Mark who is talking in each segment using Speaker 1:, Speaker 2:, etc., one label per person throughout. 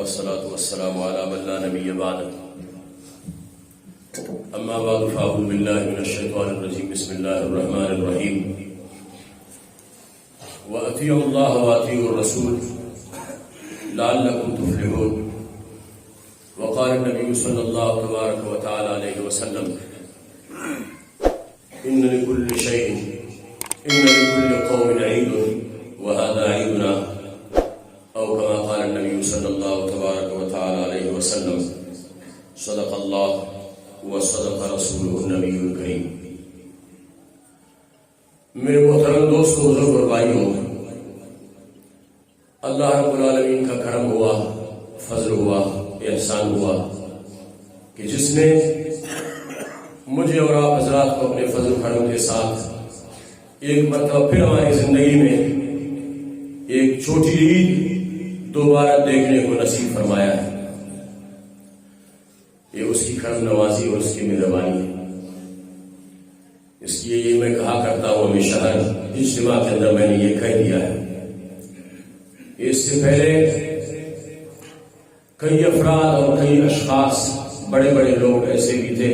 Speaker 1: والصلاة والسلام على من لا نبي بعده. أما بعد فأعوذ بالله من الشيطان الرجيم. بسم الله الرحمن الرحيم. وأطيعوا الله وأطيعوا الرسول لعلكم تفلحون. وقال النبي صلى الله تبارك وتعالى عليه وسلم: إن لكل قوم عيد وهذا عيدنا، أو كما قال النبي صلى الله تبارك وتعالى عليه وسلم: صدق الله وصدق رسوله النبي الكريم. میرے محترم دوستوں، بزرگ اور بھائیوں، اللہ رب العالمین کا کرم ہوا، فضل ہوا، احسان ہوا کہ جس نے مجھے اور آپ حضرات کو اپنے فضل و کرم کے ساتھ ایک مرتبہ پھر ہماری زندگی میں ایک چھوٹی عید دوبارہ دیکھنے کو نصیب فرمایا ہے. یہ اس کی کرم نوازی اور اس کی مہربانی ہے. اس لیے یہ میں کہا کرتا ہوں ہمیشہ ہر اجتماع کے اندر میں نے یہ کہہ دیا ہے. اس سے پہلے کئی افراد اور کئی اشخاص، بڑے بڑے لوگ ایسے بھی تھے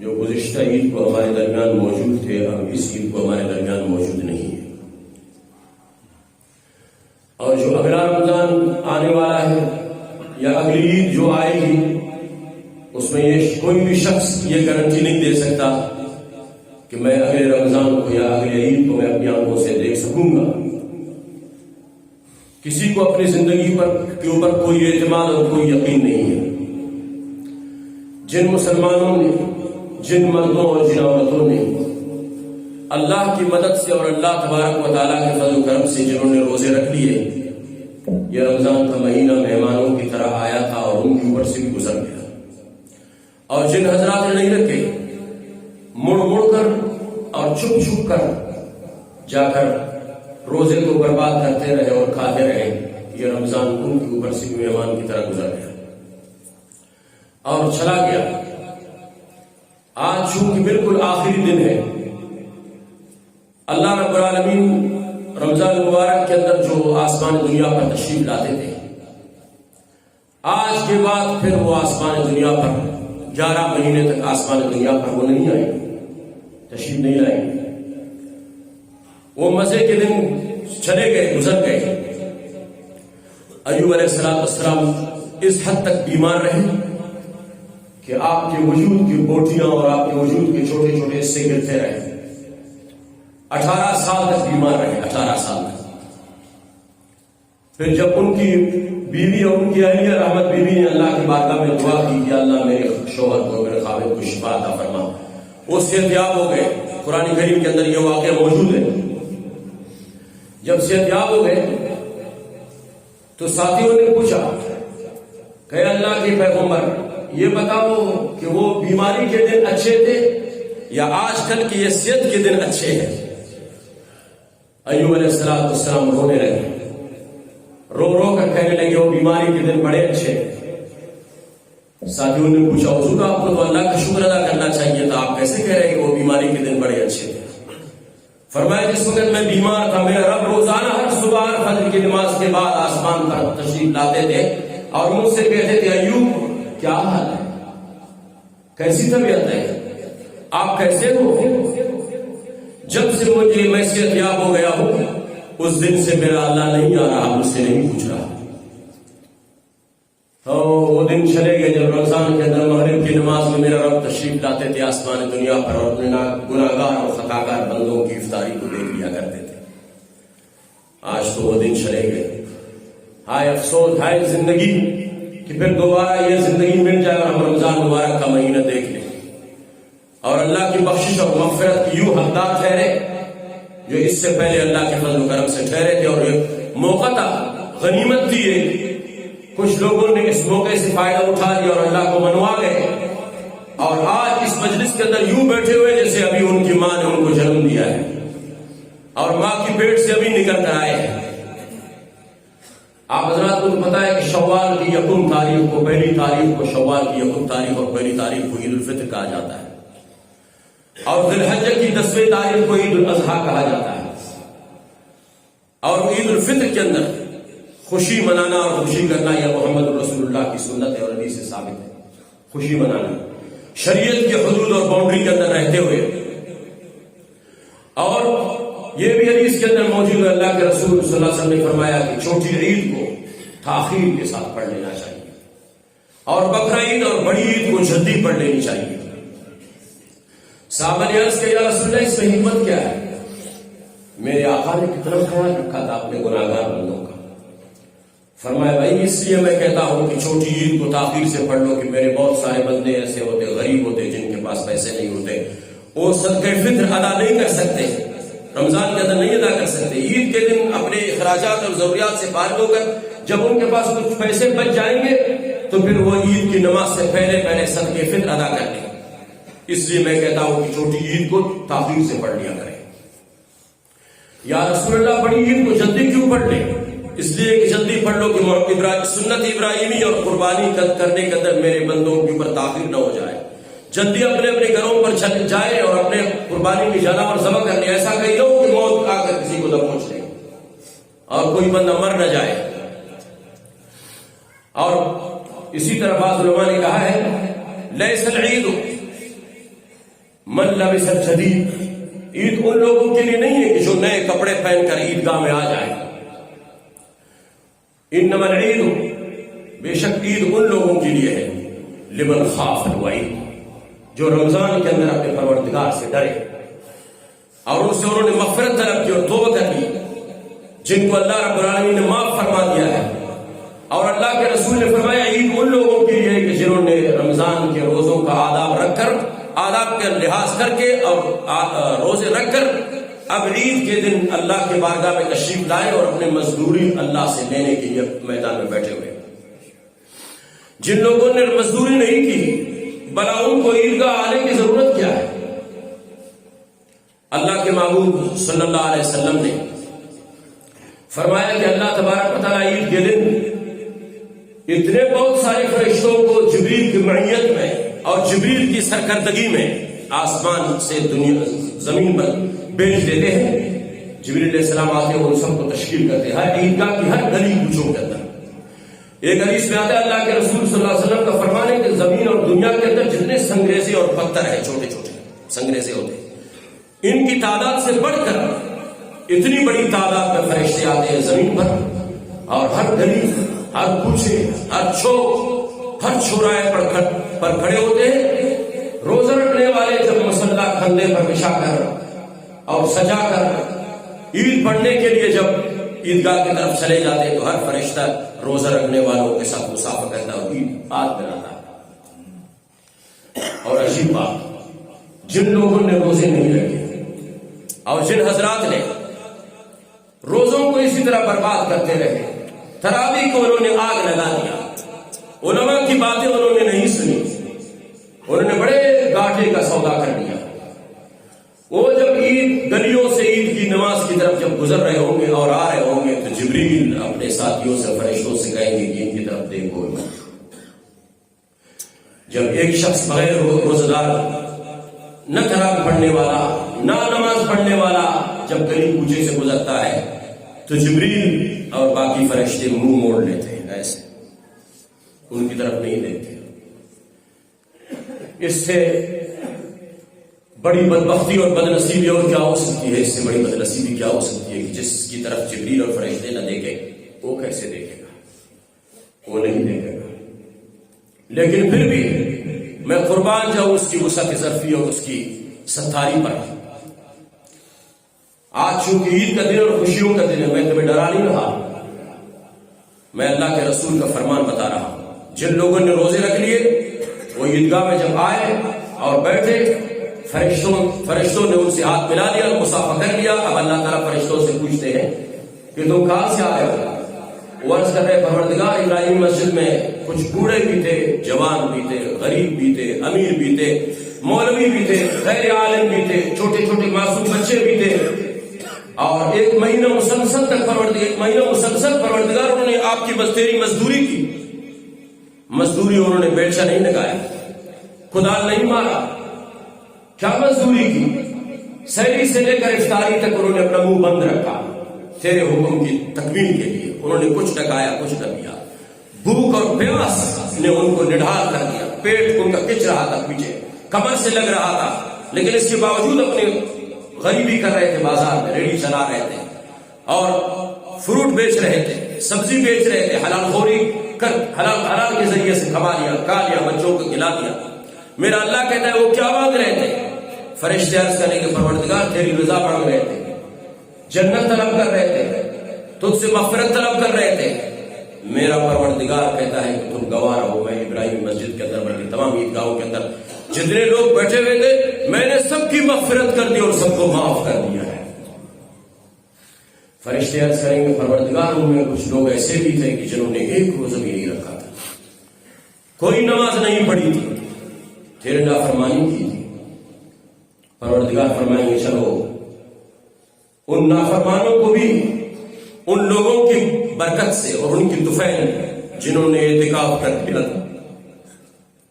Speaker 1: جو گزشتہ عید کو ہمارے درمیان موجود تھے، اب اس عید کو ہمارے درمیان موجود نہیں ہے. اور جو اگلا رمضان آنے والا ہے یا اگلی عید جو آئے گی، اس میں یہ کوئی بھی شخص یہ گارنٹی نہیں دے سکتا کہ میں اگلے رمضان کو یا اگلے عید کو میں اپنی آنکھوں سے دیکھ سکوں گا. کسی کو اپنی زندگی کے اوپر کوئی اعتماد اور کوئی یقین نہیں ہے. جن مسلمانوں نے، جن مردوں اور جن عورتوں نے اللہ کی مدد سے اور اللہ تبارک و تعالیٰ کے فضل و کرم سے جنہوں نے روزے رکھ لیے، یہ رمضان کا مہینہ مہمانوں کی طرح آیا تھا اور ان کے اوپر سے بھی گزر گیا. اور جن حضرات نے نہیں رکھے، مڑ مڑ کر اور چھپ چھپ کر جا کر روزے کو برباد کرتے رہے اور کھاتے رہے، یہ رمضان ان کے اوپر سے مہمان کی طرح گزر گیا اور چلا گیا. آج چونکہ بالکل آخری دن ہے، اللہ رب العالمین رمضان مبارک کے اندر جو آسمان دنیا پر تشریف لاتے تھے، آج کے بعد پھر وہ آسمان دنیا پر 11 مہینے تک آسمان دنیا پر وہ نہیں آئے، تشریف نہیں لائیں. وہ مزے کے دن چلے گئے، گزر گئے. ایوب علیہ السلام اس حد تک بیمار رہے کہ آپ کے وجود کی بوٹیاں اور آپ کے وجود کے چھوٹے چھوٹے حصے گرتے رہے. 18 سال تک بیمار رہے، 18 سال تک. پھر جب ان کی بیوی اور ان کی اہلیہ رحمت بیوی نے اللہ کی بارگاہ میں دعا کی کہ اللہ میرے شوہر کو، میرے خاوند کو شفا عطا فرما، وہ صحتیاب ہو گئے. قرآن کریم کے اندر یہ واقعہ موجود ہے. جب صحتیاب ہو گئے تو ساتھیوں نے پوچھا کہ اللہ کے پیغمبر، یہ بتاؤ کہ وہ بیماری کے دن اچھے تھے یا آج کل کی یہ صحت کے دن اچھے ہیں؟ ایوب علیہ السلام رونے لگے، رو رو کر کہنے لگے وہ بیماری کے دن بڑے اچھے. ساتھیوں نے پوچھا حضور آپ کو تو اللہ کا شکر ادا کرنا چاہیے تھا، آپ کیسے کہہ رہے ہیں کہ وہ بیماری کے دن بڑے اچھے تھے؟ فرمایا جس وقت میں بیمار تھا میرا رب روزانہ ہر صبح فجر کی نماز کے بعد آسمان پر تشریف لاتے تھے اور مجھ سے کہتے تھے ایوب کیا حال ہے، کیسی طبیعت ہے، آپ کیسے ہو؟ جب سے مجھے میں صحتیاب ہو گیا ہوں اس دن سے میرا اللہ نہیں آ رہا، مجھ سے نہیں پوچھ رہا. وہ دن چلے گئے جب رمضان کے اندر مغرب کی نماز میں میرا رب تشریف لاتے تھے آسمان دنیا پر اور گناہگار اور خطاکار بندوں کی افطاری کو دیکھ لیا کرتے تھے. آج تو وہ دن چلے گئے. ہائے افسوس، ہائے زندگی کہ پھر دوبارہ یہ زندگی مل جائے اور ہم رمضان مبارک کا مہینہ دیکھ لیں اور اللہ کی بخشش اور مغفرت کی یوں حقدار ٹھہرے جو اس سے پہلے اللہ کے فضل و کرم سے ٹھہرے تھے. اور یہ موقع تھا، غنیمت تھی. کچھ لوگوں نے اس موقع سے فائدہ اٹھا لیا اور اللہ کو منوا گئے اور آج اس مجلس کے اندر یوں بیٹھے ہوئے جیسے ابھی ان کی ماں نے ان کو جنم دیا ہے اور ماں کی پیٹ سے ابھی نکل کر آئے ہیں. آپ حضرات کو پتا ہے کہ شوال کی یکم تاریخ کو، پہلی تاریخ کو شوال کی یکم تاریخ اور پہلی تاریخ کو عید الفطر کہا جاتا ہے اور ذی الحجہ کی 10ویں تاریخ کو عید الاضحیٰ کہا جاتا ہے. اور عید الفطر کے اندر خوشی منانا اور خوشی کرنا یہ محمد رسول اللہ کی سنت ہے اور حدیث سے ثابت ہے. خوشی منانا شریعت کے حدود اور باؤنڈری کے اندر رہتے ہوئے. اور یہ بھی حدیث کے اندر موجود ہے، اللہ کے رسول صلی اللہ علیہ وسلم نے فرمایا کہ چھوٹی عید کو تاخیر کے ساتھ پڑھ لینا چاہیے اور بقرہ عید اور بڑی عید کو جلدی پڑھ لینی چاہیے. صحابہ نے عرض کیا، یا رسول اللہ اس میں حکمت کیا ہے؟ میرے آقا نے کتنا خیال رکھا تھا اپنے گناہگار بندوں کا. فرمایا بھائی اس لیے میں کہتا ہوں کہ چھوٹی عید کو تاخیر سے پڑھ لو کہ میرے بہت سارے بندے ایسے ہوتے، غریب ہوتے، جن کے پاس پیسے نہیں ہوتے، وہ صدقہ فطر ادا نہیں کر سکتے، رمضان کے اندر نہیں ادا کر سکتے. عید کے دن اپنے اخراجات اور ضروریات سے فارغ ہو کر جب ان کے پاس کچھ پیسے بچ جائیں گے تو پھر وہ عید کی نماز سے پہلے صدقہ فطر ادا کر لیں. اس لیے میں کہتا ہوں کہ چھوٹی عید کو تاخیر سے پڑھ لیا کریں. یا رسول اللہ بڑی عید کو جلدی کیوں پڑھ لیں؟ اس لیے کہ جلدی پڑھ لو کہ سنت ابراہیمی اور قربانی کرنے کے اندر میرے بندوں کے اوپر تاخیر نہ ہو جائے. جلدی اپنے اپنے گھروں پر چل جائے اور اپنے قربانی کی جانور ذبح کر لیں. ایسا کہیں نہ ہو کہ موت آ کر کسی کو نہ پہنچ لے اور کوئی بندہ مر نہ جائے. اور اسی طرح بعض علماء نے کہا ہے لیس العید من لبس الجدید، عید ان لوگوں کے لیے نہیں ہے کہ جو نئے کپڑے پہن کر عیدگاہ میں آ جائیں. انما العید، بے شک عید ان لوگوں کے لیے ہے لمن خاف الوعید، جو رمضان کے اندر اپنے پروردگار سے ڈرے اور ان سے انہوں نے مغفرت طلب کی اور توبہ کر لی، جن کو اللہ رب العالمین نے معاف فرما دیا ہے. اور اللہ کے رسول نے فرمایا عید ان لوگوں کے لیے کہ جنہوں نے رمضان کے روزوں کا آداب رکھ کر، آداب کا لحاظ کر کے اور روزے رکھ کر اب عید کے دن اللہ کے بارگاہ میں تشریف لائے اور اپنے مزدوری اللہ سے لینے کے لیے میدان میں بیٹھے ہوئے. جن لوگوں نے مزدوری نہیں کی بلا ان کو عیدگاہ آنے کی ضرورت کیا ہے؟ اللہ کے محبوب صلی اللہ علیہ وسلم نے فرمایا کہ اللہ تبارک و تعالیٰ عید کے دن اتنے بہت سارے فرشتوں کو جبریل کی معیت میں اور جبریل کی سرکردگی میں آسمان سے دنیا زمین پر بھیج دیتے ہیں. جبریل علیہ السلام آتے ہیں اور سب کو تشکیل کرتے ہیں ہر عیدگاہ کی ہر گلی کوچوں کے اندر. ایک حدیث میں آتا ہے اللہ کے رسول صلی اللہ علیہ وسلم کا فرمان ہے کہ زمین اور دنیا کے اندر جتنے سنگریزے اور پتھر ہیں، چھوٹے چھوٹے سنگریزے ہوتے ہیں، ان کی تعداد سے بڑھ کر اتنی بڑی تعداد میں فرشتے آتے ہیں زمین پر اور ہر گلی، ہر کوچے، ہر چوک، ہر چوراہے پر کھڑے ہوتے ہیں. روزہ رکھنے والے جب مصلی کندھے پر بچھا کر اور سجا کر عید پڑھنے کے لیے جب عیدگاہ کی طرف چلے جاتے ہیں تو ہر فرشتہ روزہ رکھنے والوں کے ساتھ مسافہ کرتا ہے اور عید بات بناتا ہے. اور عجیب بات، جن لوگوں نے روزے نہیں رکھے اور جن حضرات نے روزوں کو اسی طرح برباد کرتے رہے، تراویح کو انہوں نے آگ لگا دیا، علماء کی باتیں انہوں نے نہیں سنی، انہوں نے بڑے گاٹے کا سودا کر لیا. وہ جب عید گلیوں سے عید کی نماز کی طرف جب گزر رہے ہوں گے اور آ رہے ہوں گے تو جبریل اپنے ساتھیوں سے فرشتوں سے کہیں گے کہ ان کی طرف دیکھو. جب ایک شخص بغیر روزہ دار، نہ تراویح پڑھنے والا، نہ نماز پڑھنے والا جب گلی کوچے سے گزرتا ہے تو جبریل اور باقی فرشتے منہ موڑ لیتے ہیں، ایسے ان کی طرف نہیں دیکھتے. اس سے بڑی بدبختی اور بدنصیبی اور کیا ہو سکتی ہے؟ اس سے بڑی بدنصیبی کیا ہو سکتی ہے کہ جس کی طرف جبریل اور فرشتے نہ دیکھیں وہ کیسے دیکھے گا؟ وہ نہیں دیکھے گا. لیکن پھر بھی میں قربان جاؤں اس کی وسعت ظرفی اور اس کی ستاری پر. آج چونکہ عید کا دن اور خوشیوں کا دن ہے، میں تمہیں ڈرا نہیں رہا، میں اللہ کے رسول کا فرمان بتا رہا ہوں. جن لوگوں نے روزے رکھ لیے وہ عیدگاہ میں جب آئے اور بیٹھے، فرشتوں نے ان سے ہاتھ ملا لیا اور مسافہ کر لیا. اب اللہ تعالیٰ فرشتوں سے پوچھتے ہیں کہ تم کہاں سے آئے ہو؟ وہ عرض کر رہے پروردگار ابراہیم مسجد میں کچھ بوڑھے بھی تھے، جوان بھی تھے، غریب بھی تھے، امیر بھی تھے، مولوی بھی تھے، غیر عالم بھی تھے، چھوٹے چھوٹے معصوم بچے بھی تھے. اور ایک مہینہ مسلسل پروردگار انہوں نے آپ کی تیری مزدوری کی. مزدوری انہوں نے بیلچا نہیں لگایا، کدال نہیں مارا. کیا مزدوری کی؟ سحری سے لے کر افطاری تک انہوں نے اپنا منہ بند رکھا. تیرے حکم کی تکمیل کے لیے. انہوں نے کچھ نہ کھایا کچھ نہ پیا. بھوک اور پیاس نے ان کو نڈھال کر دیا. پیٹ ان کا کھچ رہا تھا پیچھے, کمر سے لگ رہا تھا, لیکن اس کے باوجود اپنے غریبی کر رہے تھے. بازار میں ریڑھی چلا رہے تھے اور فروٹ بیچ رہے تھے, سبزی بیچ رہے تھے. حلال خوری کر حلال کے ذریعے سے کھا لیا, بچوں کو کھلا دیا. میرا اللہ کہتا ہے وہ کیا مانگ رہے تھے؟ فرشتے عرض کرنے کے پروردگار تیری رضا مانگ رہے تھے, جنت طلب کر رہے تھے, تجھ سے مغفرت طلب کر رہے تھے. میرا پروردگار کہتا ہے کہ تم گواہ رہو. میں ابراہیم مسجد کے اندر بلکہ تمام عیدگاہوں کے اندر جتنے لوگ بیٹھے ہوئے تھے میں نے سب کی مغفرت کر دی اور سب کو معاف کر دیا ہے. فرشتے عرض کریں گے پروردگار ان میں کچھ لوگ ایسے بھی تھے کہ جنہوں نے ایک روزہ بھی نہیں رکھا تھا, کوئی نماز نہیں پڑھی تھی, تیرے نافرمانی کی تھی. پروردگار فرمائیں گے چلو ان نافرمانوں کو بھی ان لوگوں کی برکت سے اور ان کی طفیل جنہوں نے اعتکاف کر دیا تھا,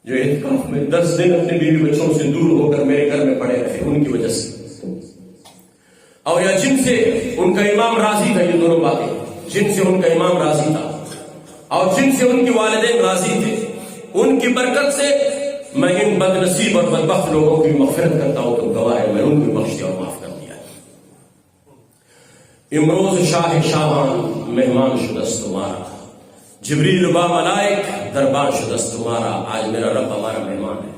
Speaker 1: جو اعتکاف میں 10 دن اپنے بیوی بچوں سے دور ہو کر میرے گھر میں پڑے رہے, ان کی وجہ سے, اور یا جن سے ان کا امام راضی تھا. یہ دونوں باتیں, جن سے ان کا امام راضی تھا اور جن سے ان کے والدین راضی تھے, ان کی برکت سے میں ان بد نصیب اور بدبخت لوگوں کی مغفرت کرتا ہوں. تو گواہ ہے میں ان کی بخش اور معاف کر دیا ہے. امروز شاہ شاہان مہمان شدست تمہارا, جبریل با ملائک دربان شدست تمہارا. آج میرا رب ہمارا مہمان ہے.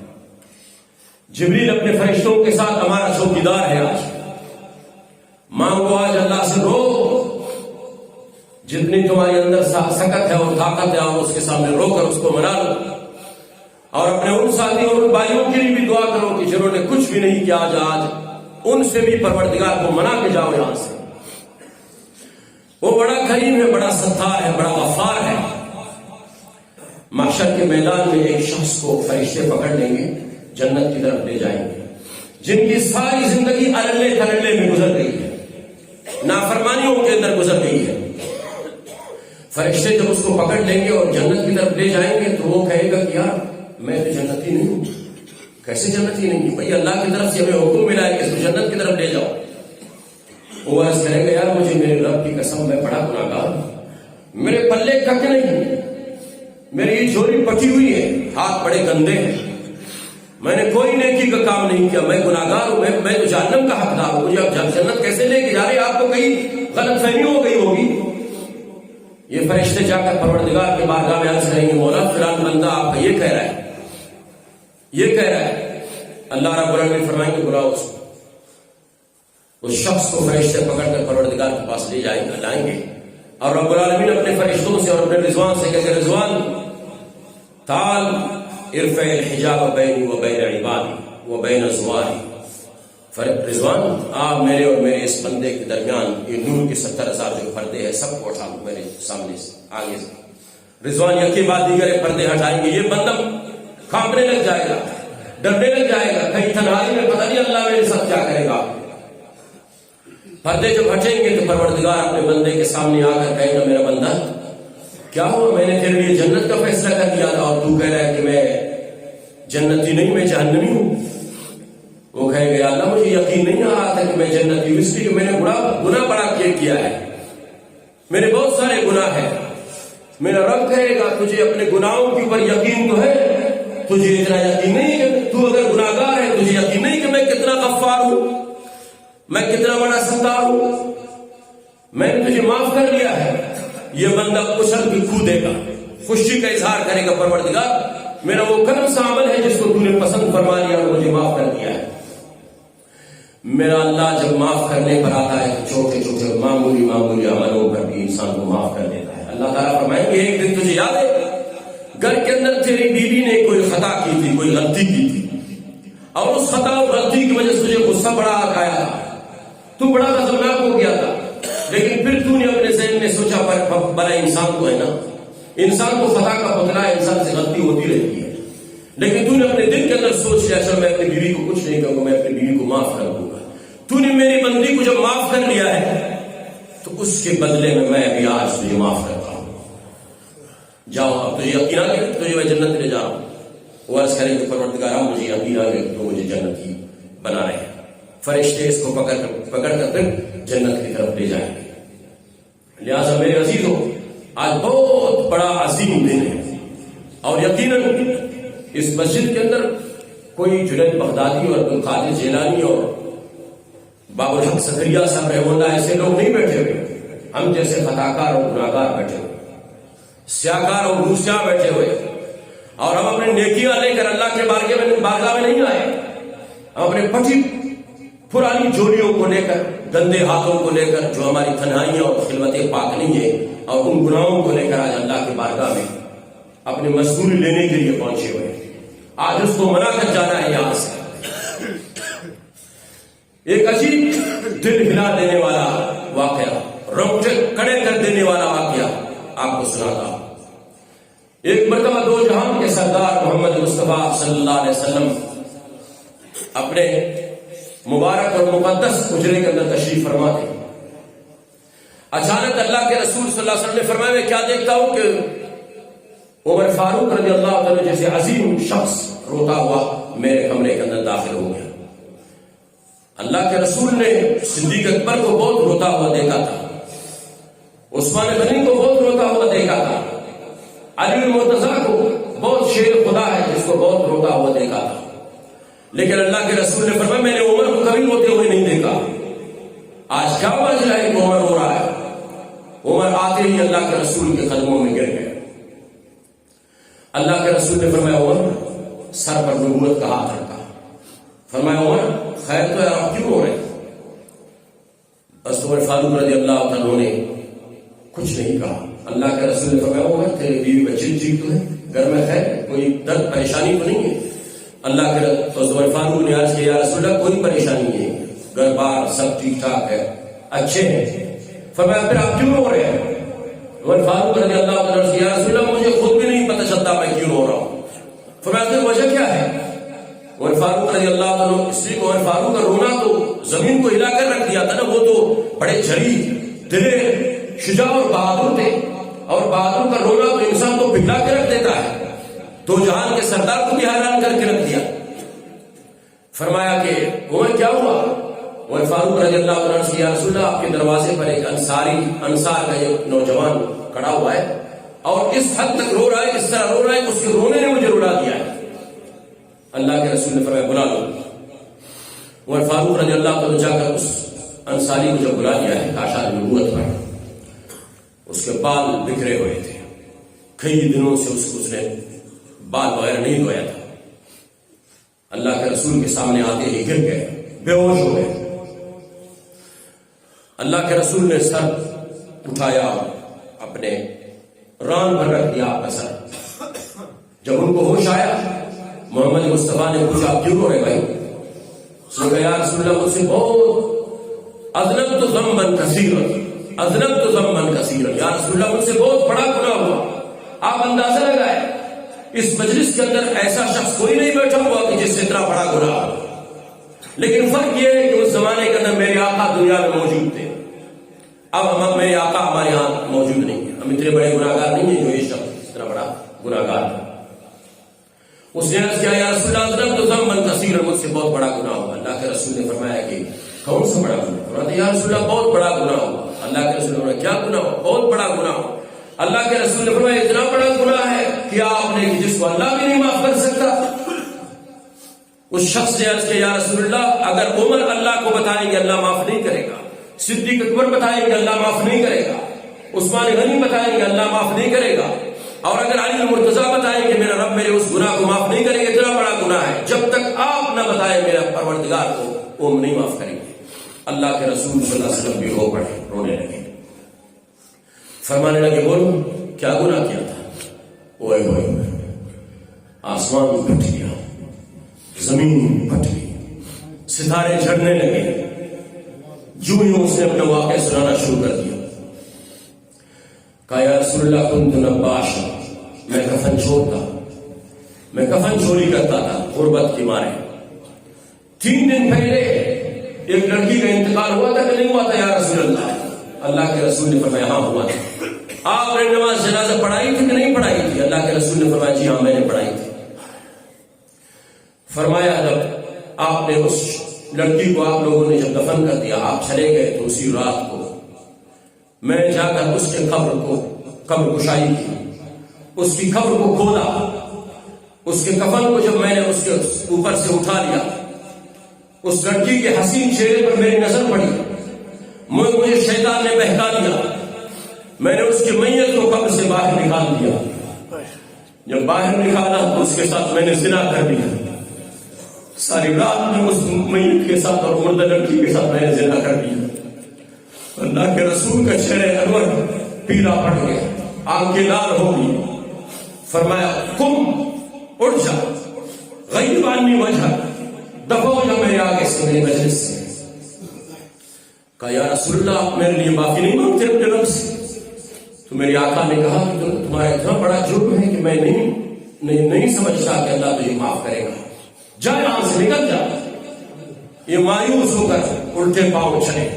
Speaker 1: جبریل اپنے فرشتوں کے ساتھ ہمارا چوکیدار ہے. آج مانگو, آج اللہ سے رو, جتنی تمہارے اندر سکت ہے اور طاقت ہے اور اس کے سامنے رو کر اس کو منا لو. اور اپنے ان ساتھیوں اور بھائیوں کے لیے بھی دعا کرو کہ جنہوں نے کچھ بھی نہیں کیا آج ان سے بھی پروردگار کو منا کے جاؤ یہاں سے. وہ بڑا کریم ہے, بڑا ستار ہے, بڑا غفار ہے. محشر کے میدان میں ایک شخص کو فرشتے پکڑ لیں گے, جنت کی طرف لے جائیں گے, جن کی ساری زندگی اللے تھللے میں گزر گئی ہے, نافرمانیوں کے اندر گزر گئی ہے. فرشتے جب اس کو پکڑ لیں گے اور جنت کی طرف لے جائیں گے تو وہ کہے گا کہ یار میں تو جنتی نہیں ہوں. کیسے جنتی نہیں ہوں بھائی؟ اللہ کی طرف سے ہمیں حکم ملا ہے کہ اس کو جنت کی طرف لے جاؤ. وہ عرض کرے گا یار مجھے میرے رب کی قسم میں بڑا گناہگار ہوں, میرے پلے کک نہیں, میری یہ جھولی پٹی ہوئی ہے, ہاتھ بڑے گندے ہیں, میں نے کوئی نیکی کا کام نہیں کیا, میں گناہگار ہوں, میں تو جہنم کا حقدار ہوں. مجھے اب جنت کیسے لے کے جا رہے؟ آپ کو کہیں غلط فہمی ہو گئی ہوگی. یہ فرشتے جا کر پروردگار کے بارگاہ میں عرض کریں گے مولا فلان بندہ آپ کا یہ کہہ رہا ہے, یہ کہہ رہا ہے. اللہ رب العالمین فرمائیں گے بلاؤ اس شخص کو. فرشتے پکڑ کر پروردگار کے پاس لے جائیں گے, لائیں گے, اور رب العالمین اپنے فرشتوں سے اور اپنے رضوان سے کہتے رضوان تعال ارفع الحجاب بینی و بین عبادی و بین ازواری. رضوان آپ میرے اور میرے اس بندے کے درمیان یہ نور کے 70,000 جو پردے ہیں سب کو اٹھا لو میرے سامنے سے, آگے سے. رضوان یکی بعد دیگر پردے ہٹائیں گے. یہ بندہ کانپنے لگ جائے گا, ڈرنے لگ جائے گا, کہیں تنہائی میں پتہ نہیں اللہ میرے ساتھ کیا کرے گا. پردے جب ہٹیں گے تو پروردگار اپنے بندے کے سامنے آ کر کہے گا میرا بندہ کیا ہوا؟ میں نے تیرے لیے جنت کا فیصلہ کر دیا تھا اور تو کہہ رہا ہے کہ میں جنتی نہیں, میں جہنمی ہوں. وہ کہے گا اللہ مجھے یقین نہیں آ رہا تھا کہ میں جنتی ہوں, اس لیے کہ میں نے گناہ بڑا کیا ہے, میرے بہت سارے گناہ ہیں. میرا رب کہے گا تجھے اپنے گناہوں کے اوپر یقین تو ہے, تجھے اتنا یقین نہیں کہ تو اگر گناہگار ہے, تجھے یقین نہیں کہ میں کتنا غفار ہوں, میں کتنا بڑا ستار ہوں, میں نے تجھے معاف کر لیا ہے. یہ بندہ اچھل کے کودے گا, خوشی کا اظہار کرے گا پروردگار میرا وہ کرم سا عمل ہے جس کو تو نے پسند فرما لیا اور مجھے معاف کر دیا ہے. میرا اللہ جب معاف کرنے پر آتا ہے تو چھوٹے چھوٹے معمولی عملوں پر بھی انسان کو معاف کر دیتا ہے. اللہ تعالیٰ فرمائیں گے ایک دن تجھے یاد ہے گھر کے اندر تیری بیوی نے کوئی خطا کی تھی, کوئی غلطی کی تھی, اور اس خطا اور غلطی کی وجہ سے تجھے غصہ بڑا آیا تھا, تو بڑا غضبناک ہو گیا تھا, لیکن پھر تو نے اپنے ذہن میں سوچا پر بڑا انسان کو ہے نا, انسان کو خطا کا پتلا ہے, انسان سے غلطی ہوتی رہتی ہے, لیکن تو نے اپنے دل کے اندر سوچ لیا چل میں اپنی بیوی کو کچھ نہیں کروں گا, میں اپنی بیوی کو معاف کر دوں گا. تو نے میری بندی کو جب معاف کر لیا ہے تو اس کے بدلے میں ابھی آج تجھے معاف کرتا ہوں. جاؤ اب تجھے یقین آ گیا تجھے میں جنت لے جا رہا ہوں. وہ عرض کریں کہ پروردگار مجھے یقین آ گیا تو مجھے جنت ہی بنا رہے ہیں. فرشتے اس کو پکڑ کر پھر جنت کی طرف لے جائیں گے. لہٰذا میرے عزیزوں، آج بہت بڑا عظیم دن ہے، اور یقیناً اس مسجد کے اندر کوئی جنید بغدادی اور عبدالقادر جیلانی اور باب الحق زکریا صاحب رحمہ اللہ ایسے لوگ نہیں بیٹھے ہوئے، ہم جیسے خطاکار اور گناہگار بیٹھے ہوئے، سیاکار اور روسیاں بیٹھے ہوئے، اور ہم اپنے نیکیاں لے کر اللہ کے بارگاہ میں نہیں آئے، ہم اپنے پھٹی پرانی جوڑیوں کو لے کر، گندے ہاتھوں کو لے کر جو ہماری تنہائیاں اور خلوتیں پاک نہیں ہیں، اور ان گناہوں کو لے کر آج اللہ کے بارگاہ میں اپنی مزدوری لینے کے لیے پہنچے ہوئے ہیں۔ آج اس کو منا کر جانا ہے یہاں سے۔ ایک عجیب دل ہلا دینے والا واقعہ، رونگٹے کھڑے کر دینے والا واقعہ آپ کو سناتا۔ ایک مرتبہ دو جہان کے سردار محمد مصطفیٰ صلی اللہ علیہ وسلم اپنے مبارک اور مقدس حجرے کے اندر تشریف فرما تھے۔ اچانک اللہ کے رسول صلی اللہ علیہ وسلم نے فرمایا، میں کیا دیکھتا ہوں کہ عمر فاروق رضی اللہ عنہ جیسے عظیم شخص روتا ہوا میرے کمرے کے اندر داخل ہو گیا۔ اللہ کے رسول نے صدیق اکبر کو بہت روتا ہوا دیکھا تھا، عثمان غنی کو بہت روتا ہوا دیکھا تھا، علی المرتضیٰ کو بہت شیر خدا ہے جس کو بہت روتا ہوا دیکھا تھا، لیکن اللہ کے رسول نے فرمایا میں نے عمر کو کبھی روتے ہوئے نہیں دیکھا۔ آج کیا وجہ ہے کہ عمر رو رہا ہے؟ عمر آتے ہی اللہ کے رسول کے قدموں میں گر گئے۔ اللہ کے رسول نے فرمایا عمر، سر پر نبوت کا ہاتھ رکھا، فرمایا عمر خیر تو ہے، آپ کیوں رو رہے ہیں؟ بس عمر فاروق رضی اللہ عنہ نے کچھ نہیں کہا۔ اللہ کے رسول نے فرمایا عمر تیری بیوی بچی ٹھیک تو ہے، گھر میں خیر، کوئی درد پریشانی تو نہیں ہے؟ اللہ کے عمر فاروق نے عرض کیا یا رسول اللہ کوئی پریشانی نہیں ہے، گھر بار سب ٹھیک ٹھاک ہے، اچھے ہیں۔ فرمایا پھر آپ کیوں رو رہے ہیں؟ عمر فاروق رضی اللہ عنہ نے یا رسول اللہ مجھے خود بھی نہیں پتہ چلتا میں کیوں رو رہا ہوں۔ فرمایا پھر وجہ کیا ہے؟ عمر فاروق رضی اللہ عنہ، اس لیے عمر فاروق کا رونا تو زمین کو ہلا کر رکھ دیا تھا نا، وہ تو بڑے جری دلیر شجاع اور بہادر تھے، اور بہادر کا رونا تو انسان کو پگھلا کے رکھ دیتا ہے، دو جہان کے سردار کو بھی حیران کر کے رکھ دیا۔ فرمایا کہ عمر کیا ہوا؟ عمر فاروق رضی اللہ عنہ نے یا رسول اللہ آپ کے دروازے پر ایک انصار کا ایک نوجوان کھڑا ہوا ہے، اور اس حد تک رو رہا ہے، اس طرح رو رہا ہے کہ اس کے رونے نے مجھے رلا دیا ہے۔ اللہ کے رسول نے فرمایا بلا لو۔ عمر فاروق رضی اللہ عنہ جا کر اس انصاری کو جب بلا لیا ہے کاشان نبوت پر، اس کے بال بکھرے ہوئے تھے، کئی دنوں سے اس نے بال وغیرہ نہیں دھویا تھا۔ اللہ کے رسول کے سامنے آتے ہی گر گئے، بے ہوش ہو گئے۔ اللہ کے رسول نے سر اٹھایا، اپنے ران پر رکھ دیا آپ کا سر۔ جب ان کو ہوش آیا، محمد مصطفیٰ نے پوچھا آپ کیوں رو رہے بھائی؟ اس نے کہا یا رسول اللہ مجھ سے بہت اذنبت ذنبا کثیرا، اذنبت ذنبا کثیرا، یا رسول اللہ مجھ سے بہت بڑا گناہ ہوا۔ آپ اندازہ لگائے اس مجلس کے اندر ایسا شخص کوئی نہیں بیٹھا ہوا کہ جس سے اتنا بڑا گناہ ہو، لیکن فرق یہ ہے کہ اس زمانے کے اندر میرے آقا دنیا میں موجود تھے، اب میرے آقا ہمارے یہاں موجود نہیں ہے، ہم اتنے بڑے گناہگار نہیں ہیں جو یہ شخص اتنا بڑا گناہگار ہے۔ اس نے عرض کیا یا رسول اللہ اذنبت ذنبا کثیرا، مجھ سے بہت بڑا گناہ ہوا۔ اللہ کے رسول نے فرمایا کہ کون سا بڑا گناہ؟ فرمایا یا رسول اللہ بہت بڑا گناہ ہوا۔ اللہ کے رسول نے فرمایا کیا گناہ ہوا؟ بہت بڑا گناہ ہوا۔ اللہ کے رسول نے فرمایا اتنا بڑا گناہ ہے کہ آپ نے جس کو اللہ بھی نہیں معاف کر سکتا۔ اس شخص نے عرض کیا یا رسول اللہ اگر عمر اللہ کو بتائیں گے اللہ معاف نہیں کرے گا، صدیق اکبر بتائیں گے اللہ معاف نہیں کرے گا، عثمان غنی بتائیں گے اللہ معاف نہیں کرے گا، اور اگر علی المرتضیٰ بتائیں گے میرا رب میرے اس گناہ کو معاف نہیں کرے گا، اتنا بڑا گناہ ہے، جب تک آپ نہ بتائیں میرا پروردگار کو وہ نہیں معاف کریں گے۔ اللہ کے رسول صلی اللہ علیہ وسلم بھی رو پڑے، رونے لگے، فرمانے لگے بولو کیا گناہ کیا تھا؟ اوئے ہوئے آسمان پھٹ گیا، زمین پھٹ گئی، ستارے جھڑنے لگے۔ جو ہی اس نے اپنا واقعہ سنانا شروع کر دیا، کہا یا رسول اللہ کنت نباشا، میں کفن چھوڑتا، میں کفن چوری کرتا تھا غربت کے مارے۔ 3 دن پہلے ایک لڑکی کا انتقال ہوا تھا کہ نہیں ہوا تھا یا رسول اللہ؟ اللہ کے رسول نے فرمایا ہاں ہوا تھا۔ آپ نے نماز جنازہ پڑھائی تھی کہ نہیں پڑھائی تھی؟ اللہ کے رسول نے فرمایا جی ہاں میں نے پڑھائی تھی۔ فرمایا جب آپ نے اس لڑکی کو آپ لوگوں نے جب دفن کر دیا، آپ چلے گئے تو اسی رات کو میں جا کر اس کے قبر کشائی کی، اس کی قبر کو کھولا، اس کے کفن کو جب میں نے اس کے اوپر سے اٹھا لیا، اس لڑکی کے حسین چہرے پر میری نظر پڑی، مجھے شیطان نے بہکا دیا، میں نے اس کی میت کو قبر سے باہر نکال دیا، جب باہر نکالا تو اس کے ساتھ میں نے زنا کر دیا، ساری رات میں اس میت کے ساتھ اور مردہ لڑکی کے ساتھ میں نے زنا کر دیا۔ اللہ کے رسول کا چہرہ انور پیلا پڑ گیا، آنکھیں لال ہو گئی، فرمایا قم، اٹھ جا، غیب عنی وجہ، دفع ہو جا میرے آگے سے، میرے مجلس سے۔ کہا یا رسول اللہ آپ میرے لیے معافی نہیں مانگتے اپنے رب سے؟ تو میرے آقا نے کہا کہ تمہارا اتنا بڑا جرم ہے کہ میں نہیں سمجھتا کہ اللہ تجھے معاف کرے گا، جا یہاں سے نکل جا۔ یہ مایوس ہو کر الٹے پاؤں چلے،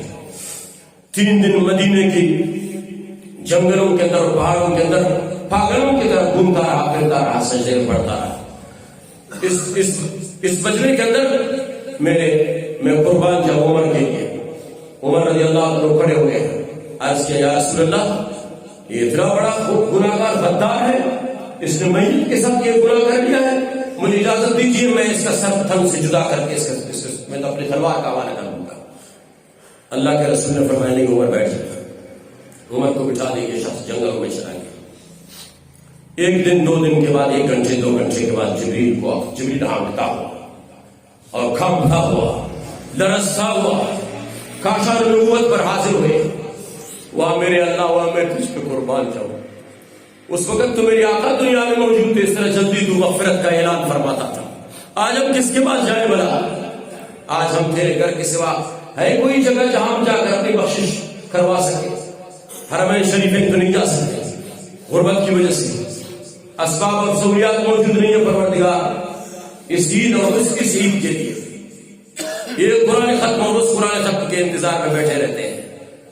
Speaker 1: 3 دن مدینے کی جنگلوں کے اندر اور پہاڑوں کے اندر پاگلوں کی طرح گھومتا رہا، پھرتا رہا، سجدے میں پڑتا رہا۔ اس مجمع کے اندر میں قربان جب عمر کے لیے، عمر رضی اللہ عنہ کھڑے ہوئے، عرض کیا یا رسول اللہ یہ اتنا بڑا گناہگار بددار ہے، اس نے میت کے ساتھ یہ گناہ کر لیا ہے، مجھے اجازت دیجیے میں اس کا سر تھن سے جدا کر کے میں تو اپنی تلوار کا حوالہ کر دوں گا۔ اللہ کے رسول نے فرمایا نہیں عمر بیٹھ جاتا، عمر کو بٹھا دے یہ شخص جنگلوں میں چلا گیا۔ 1 دن 2 دن کے بعد 1 گھنٹے 2 گھنٹے کے بعد جبریل ہانکتا ہوا اور کھانپتا ہوا، لرزتا ہوا، کاشان نبوت پر حاضر ہوئے، واہ میرے اللہ، واہ میں تجھ پہ قربان جاؤں۔ اس وقت تو میری آقا دنیا میں موجود تھے، اس طرح جلدی تو مغفرت کا اعلان فرماتا تھا۔ آج ہم کس کے پاس جائیں بلا؟ آج ہم تیرے گھر کے سوا ہے کوئی جگہ جہاں ہم جا کر اپنی بخشش کروا سکے؟ حرمین شریفین تو نہیں جا سکتے غربت کی وجہ سے، اسباب اور سہولیات موجود نہیں ہے پروردگار اس عید اور اس عید کے لیے۔ یہ قرآن ختم اور اس قرآن ختم کے انتظار میں بیٹھے رہتے ہیں۔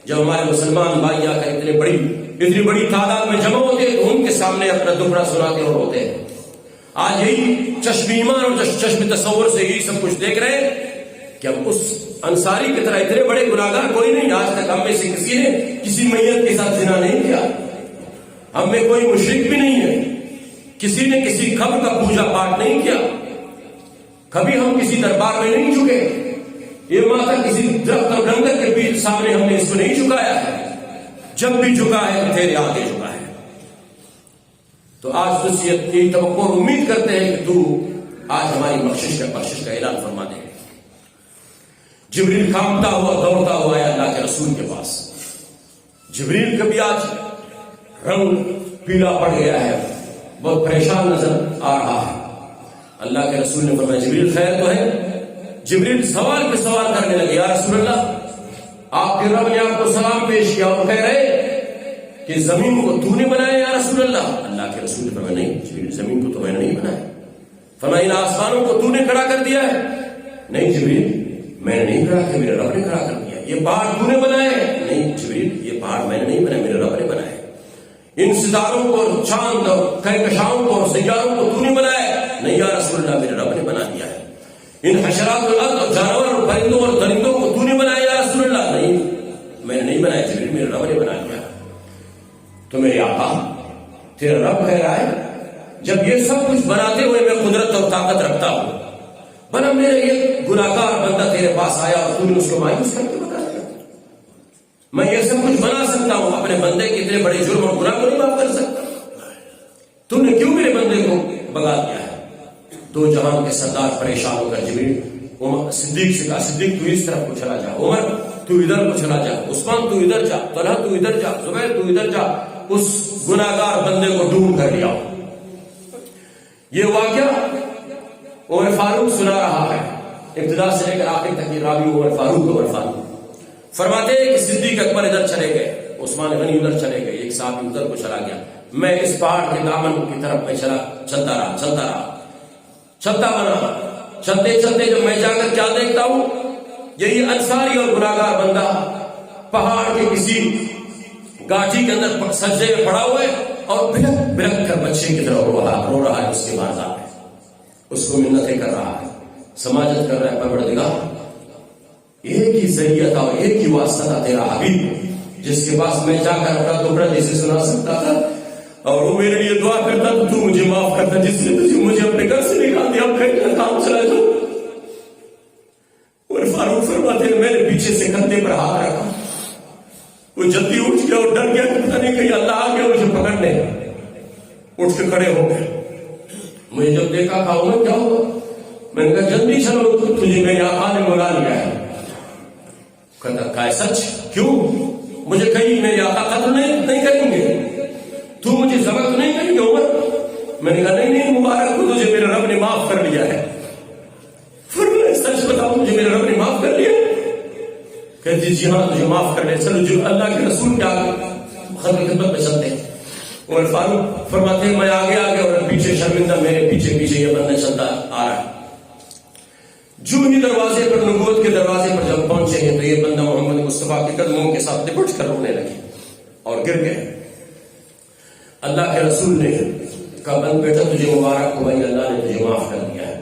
Speaker 1: جب ہمارے مسلمان بھائی آ کر اتنی بڑی تعداد میں جمع ہوتے ہیں تو ان کے سامنے اپنا دکھڑا سناتے اور روتے ہیں۔ آج یہی چشم ایمان اور چشم تصور سے یہی سب کچھ دیکھ رہے ہیں کہ اب اس انصاری کی طرح اتنے بڑے گناہگار کوئی نہیں، آج تک ہم میں سے کسی نے کسی میت کے ساتھ زنا نہیں کیا، ہم میں کوئی مشرک بھی نہیں ہے، کسی نے کسی قبر کا پوجا پاٹ نہیں کیا، کبھی ہم کسی دربار میں نہیں جھکے، یہ ماتھا کسی درخت اور ڈنگر کے بیچ سامنے ہم نے اس کو نہیں جھکایا ہے، جب بھی جھکا ہے تیرے آگے جھکا ہے۔ تو آج تجھ سے یہ توقع اور امید کرتے ہیں کہ تو آج ہماری بخشش کا اعلان فرما دے۔ جبریل کھانپتا ہوا دوڑتا ہوا ہے اللہ کے رسول کے پاس۔ جبریل کا بھی آج رنگ پیلا پڑ گیا ہے، بہت پریشان نظر آ رہا ہے۔ اللہ کے رسول نے فرمایا جبریل خیر تو ہے؟ جبریل سوال پہ سوال کرنے لگے، یا رسول اللہ آپ کے رب نے آپ کو سلام پیش کیا اور کہہ رہے کہ زمین کو تو نے بنایا یا رسول اللہ؟ اللہ کے رسول نے فرمایا نہیں جبریل، زمین کو تو میں نے نہیں بنایا۔ فرمایا ان آسمانوں کو تو نے کھڑا کر دیا ہے؟ نہیں جبریل میں نے نہیں کھڑا کیا، میرے رب نے کھڑا کر دیا۔ یہ پہاڑ تو نے بنایا ہے؟ نہیں جبریل یہ پہاڑ میں نے نہیں بنایا، میرے رب نے بنایا۔ ان ستاروں کو اور چاند اور کہکشاؤں کو اور سیاروں کو تو نے بنایا ہے؟ نہیں یا رسول اللہ میرے رب نے بنا دیا ہے۔ ان حشرات الارض اور جانور اور پرندوں اور درندوں کو تو نے بنایا یا رسول اللہ؟ نہیں میں نے نہیں بنایا جبریل، میرے رب نے بنا دیا۔ تو میرے آقا تیرا رب کہہ رہا ہے جب یہ سب کچھ بناتے ہوئے میں قدرت اور طاقت رکھتا ہوں، بنا میرے یہ گناہگار بندہ تیرے پاس آیا اور تو نے اس کو مایوس کر کے بتا دیا؟ میں یہ سب کچھ بنا سکتا ہوں، اپنے بندے کے اتنے بڑے جرم اور گناہ کو نہیں معاف کر سکتا؟ تو نے کیوں میرے بندے کو بگا دیا ہے؟ 2 جہان کے سردار پریشان ہو کر جبریل صدیق سے کہا صدیق تو اس طرف کو چلا جا، عمر تو ادھر کو چلا جا، عثمان تو ادھر جا، طلحہ تو ادھر جا، زبیر تو ادھر جا، اس گناہگار بندے کو ڈھونڈ کر لیا۔ یہ واقعہ عمر فاروق سنا رہا ہے، ابتدا سے لے کر آخر تک یہ راوی عمر فاروق فرماتے ہیں کہ صدیق اکبر ادھر چلے گئے، عثمان غنی ادھر چلے گئے، ایک صحابی ادھر کو چلا گیا، میں اس پہاڑ کے دامن کی طرف میں چلتا بنا، چلتے جب میں جا کر کیا دیکھتا ہوں، یہی انصاری اور گناہگار بندہ پہاڑ کے کسی گاٹھی کے اندر سجدے میں پڑا ہوا ہے اور بلک کر بچے کی طرح رو رہا ہے، اس کے بازار میں اس کو منتیں کر رہا ہے، سماجت کر رہا ہے، پروردگار ایک ہی ذریعہ تھا اور ایک ہی واسطہ تھا تیرا حبیب، جس کے پاس میں جا کر اپنا ٹکڑا جیسے سنا سکتا تھا اور وہ میرے لیے دعا کرتا تو مجھے معاف کرتا، جس نے تجھے مجھے اپنے گھر سے نکال دیا، اب کہیں کام چلا جاؤ۔ اور فاروق فرماتے ہیں میں نے پیچھے سے کندھے پر ہاتھ رکھا، وہ جلدی اٹھ گیا اور ڈر گیا کہ پتہ نہیں کہیں اللہ آ گیا مجھے پکڑنے، اٹھ کے کھڑے ہو گئے۔ مجھے جب دیکھا کہا میں کیا ہوا؟ میں نے کہا جلدی چلو تجھے میرے آقا نے منگا لیا ہے۔ کہا سچ؟ کیوں؟ مجھے کہیں میرے آقا قتل نہیں کریں گے، تو مجھے ذبح تو نہیں کریں گے عمر؟ میں نے کہا نہیں مبارک ہو تجھے میرے رب نے معاف کر لیا ہے۔ فرمایا سچ بتاؤ مجھے میرے رب نے معاف کر لیا؟ کہتی جی ہاں تجھے معاف کر لیا، چلو جو اللہ کے رسول کے آگے خدمت میں چلتے ہیں۔ اور فاروق فرماتے ہیں میں آگے اور پیچھے شرمندہ میرے پیچھے یہ بندہ چلتا آ رہا ہے۔ جو ہی دروازے پر، نبوت کے دروازے پر جب پہنچے ہیں تو یہ بندہ محمد مصطفیٰ کے قدموں کے ساتھ لپٹ کر رونے لگے اور گر گئے۔ اللہ کے رسول نے کہا بند بیٹا تجھے مبارک ہو بھائی، اللہ نے تجھے معاف کر دیا ہے۔